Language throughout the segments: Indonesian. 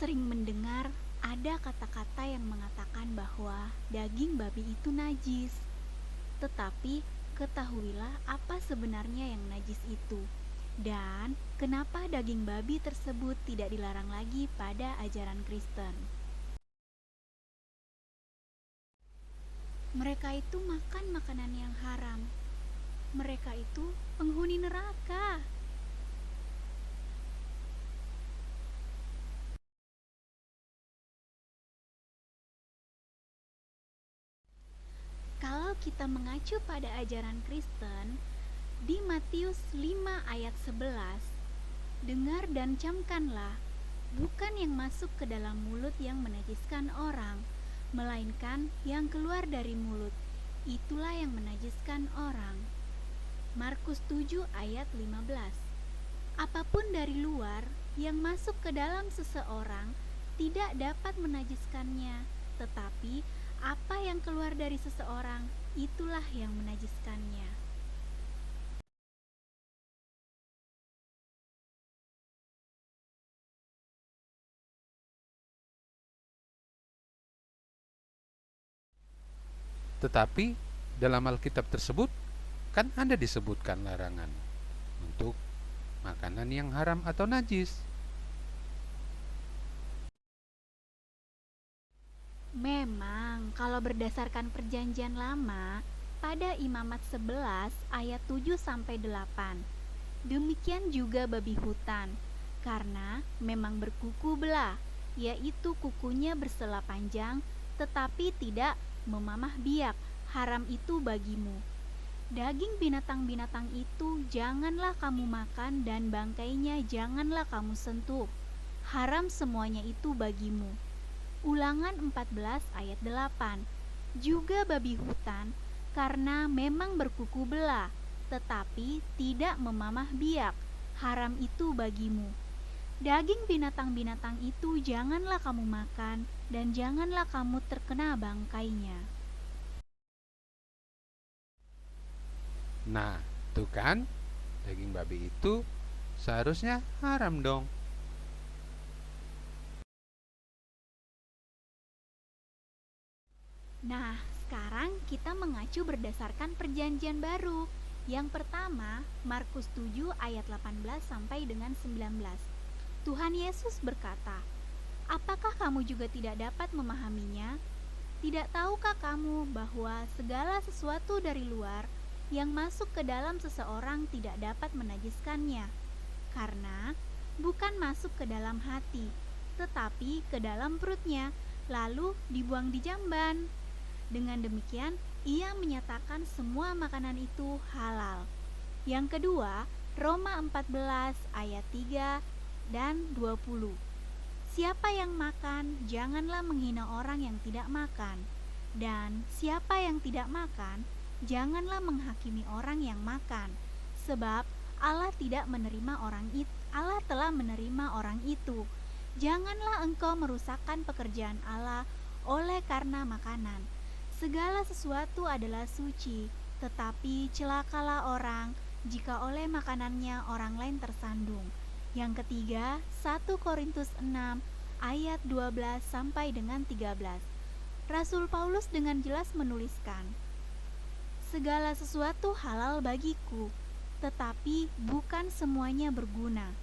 sering mendengar ada kata-kata yang mengatakan bahwa daging babi itu najis. Tetapi ketahuilah apa sebenarnya yang najis itu dan kenapa daging babi tersebut tidak dilarang lagi pada ajaran Kristen. Mereka itu makan makanan yang haram. Mereka itu penghuni neraka. Kalau kita mengacu pada ajaran Kristen, di Matius 5 ayat 11, dengar dan camkanlah, bukan yang masuk ke dalam mulut yang menajiskan orang, melainkan yang keluar dari mulut, itulah yang menajiskan orang. Markus 7 ayat 15. Apapun dari luar yang masuk ke dalam seseorang tidak dapat menajiskannya, tetapi apa yang keluar dari seseorang itulah yang menajiskannya. Tetapi dalam Alkitab tersebut kan ada disebutkan larangan untuk makanan yang haram atau najis. Memang, kalau berdasarkan perjanjian lama, pada Imamat 11 ayat 7-8, demikian juga babi hutan, karena memang berkuku belah, yaitu kukunya bersela panjang, tetapi tidak memamah biak, haram itu bagimu. Daging binatang-binatang itu janganlah kamu makan dan bangkainya janganlah kamu sentuh. Haram semuanya itu bagimu. Ulangan 14 ayat 8. Juga babi hutan, karena memang berkuku belah, tetapi tidak memamah biak, haram itu bagimu. Daging binatang-binatang itu janganlah kamu makan, dan janganlah kamu terkena bangkainya. Nah, tuh kan, daging babi itu seharusnya haram dong. Nah, sekarang kita mengacu berdasarkan perjanjian baru. Yang pertama, Markus 7 ayat 18 sampai dengan 19. Tuhan Yesus berkata, "Apakah kamu juga tidak dapat memahaminya? Tidak tahukah kamu bahwa segala sesuatu dari luar yang masuk ke dalam seseorang tidak dapat menajiskannya? Karena bukan masuk ke dalam hati, tetapi ke dalam perutnya, lalu dibuang di jamban. Dengan demikian, ia menyatakan semua makanan itu halal." Yang kedua, Roma 14 ayat 3 dan 20. Siapa yang makan, janganlah menghina orang yang tidak makan. Dan siapa yang tidak makan, janganlah menghakimi orang yang makan. Sebab Allah telah menerima orang itu. Janganlah engkau merusakkan pekerjaan Allah oleh karena makanan. Segala sesuatu adalah suci, tetapi celakalah orang jika oleh makanannya orang lain tersandung. Yang ketiga, 1 Korintus 6 ayat 12 sampai dengan 13. Rasul Paulus dengan jelas menuliskan, "Segala sesuatu halal bagiku, tetapi bukan semuanya berguna.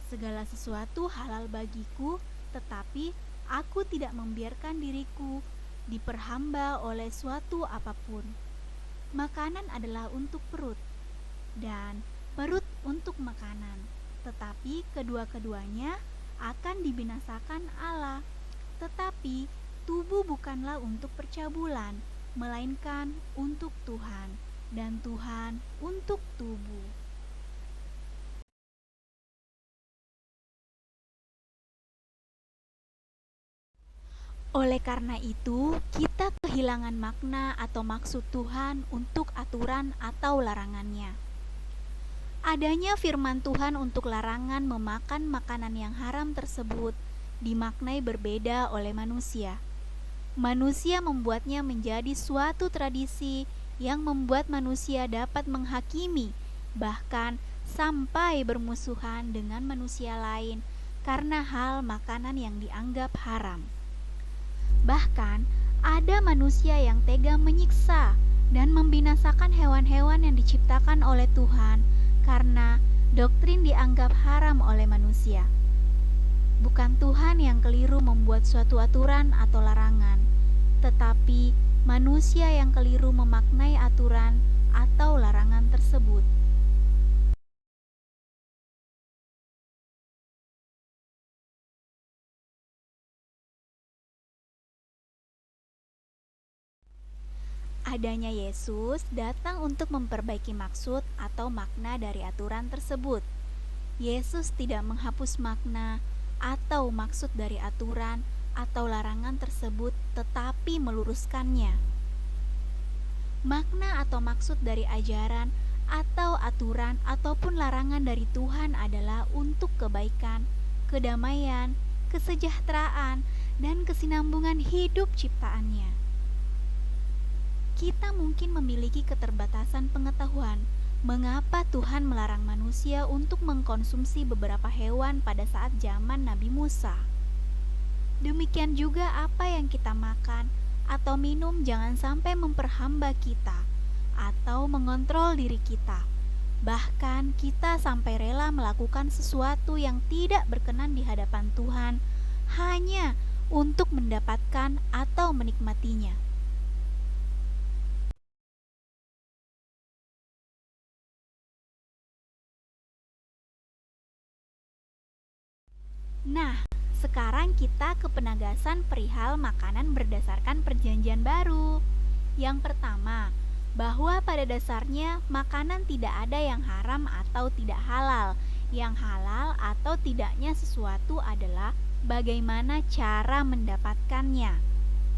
Segala sesuatu halal bagiku, tetapi aku tidak membiarkan diriku diperhamba oleh suatu apapun. Makanan adalah untuk perut, dan perut untuk makanan, tetapi kedua-keduanya akan dibinasakan Allah. Tetapi tubuh bukanlah untuk percabulan, melainkan untuk Tuhan, dan Tuhan untuk tubuh." Oleh karena itu, kita kehilangan makna atau maksud Tuhan untuk aturan atau larangannya. Adanya firman Tuhan untuk larangan memakan makanan yang haram tersebut dimaknai berbeda oleh manusia. Manusia membuatnya menjadi suatu tradisi yang membuat manusia dapat menghakimi, bahkan sampai bermusuhan dengan manusia lain karena hal makanan yang dianggap haram. Bahkan, ada manusia yang tega menyiksa dan membinasakan hewan-hewan yang diciptakan oleh Tuhan karena doktrin dianggap haram oleh manusia. Bukan Tuhan yang keliru membuat suatu aturan atau larangan, tetapi manusia yang keliru memaknai aturan atau larangan tersebut. Adanya Yesus datang untuk memperbaiki maksud atau makna dari aturan tersebut. Yesus tidak menghapus makna atau maksud dari aturan atau larangan tersebut, tetapi meluruskannya. Makna atau maksud dari ajaran atau aturan ataupun larangan dari Tuhan adalah untuk kebaikan, kedamaian, kesejahteraan, dan kesinambungan hidup ciptaannya. Kita mungkin memiliki keterbatasan pengetahuan mengapa Tuhan melarang manusia untuk mengkonsumsi beberapa hewan pada saat zaman Nabi Musa. Demikian juga apa yang kita makan atau minum jangan sampai memperhamba kita atau mengontrol diri kita. Bahkan kita sampai rela melakukan sesuatu yang tidak berkenan di hadapan Tuhan hanya untuk mendapatkan atau menikmatinya. Nah, sekarang kita ke penegasan perihal makanan berdasarkan Perjanjian Baru. Yang pertama, bahwa pada dasarnya makanan tidak ada yang haram atau tidak halal. Yang halal atau tidaknya sesuatu adalah bagaimana cara mendapatkannya.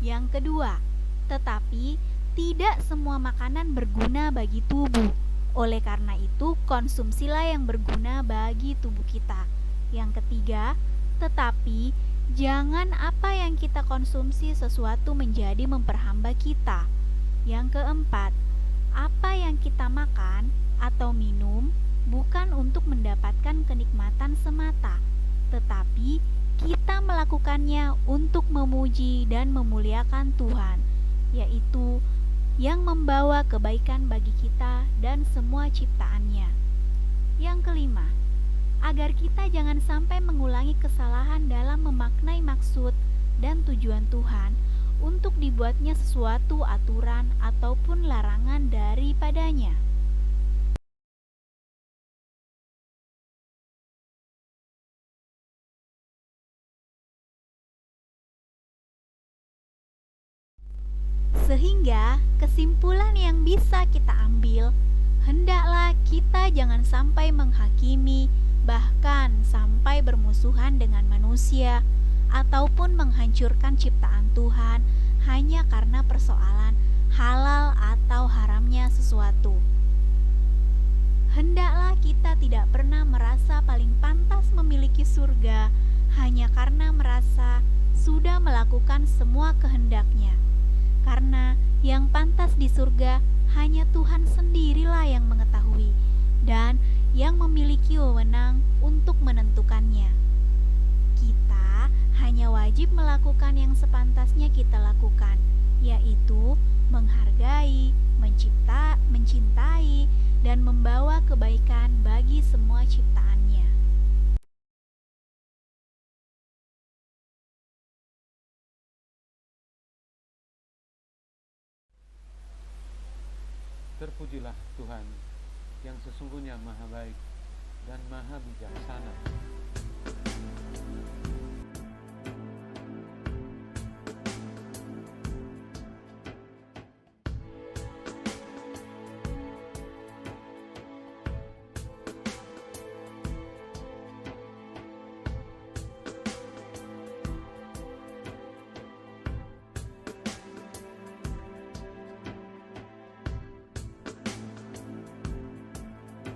Yang kedua, tetapi tidak semua makanan berguna bagi tubuh. Oleh karena itu, konsumsilah yang berguna bagi tubuh kita. Yang ketiga, tetapi jangan apa yang kita konsumsi sesuatu menjadi memperhamba kita. Yang keempat, apa yang kita makan atau minum bukan untuk mendapatkan kenikmatan semata, tetapi kita melakukannya untuk memuji dan memuliakan Tuhan, yaitu yang membawa kebaikan bagi kita dan semua ciptaannya. Yang kelima, agar kita jangan sampai mengulangi kesalahan dalam memaknai maksud dan tujuan Tuhan untuk dibuatnya sesuatu aturan ataupun larangan daripadanya. Sehingga kesimpulan yang bisa kita ambil, hendaklah kita jangan sampai menghakimi, bahkan sampai bermusuhan dengan manusia, ataupun menghancurkan ciptaan Tuhan hanya karena persoalan halal atau haramnya sesuatu. Hendaklah kita tidak pernah merasa paling pantas memiliki surga hanya karena merasa sudah melakukan semua kehendaknya. Karena yang pantas di surga hanya Tuhan sendirilah yang mengetahui dan yang memiliki wewenang untuk menentukannya. Kita hanya wajib melakukan yang sepantasnya kita lakukan, yaitu menghargai, mencintai, dan membawa kebaikan bagi semua ciptaannya. Terpujilah Tuhan yang sesungguhnya maha baik dan maha bijaksana.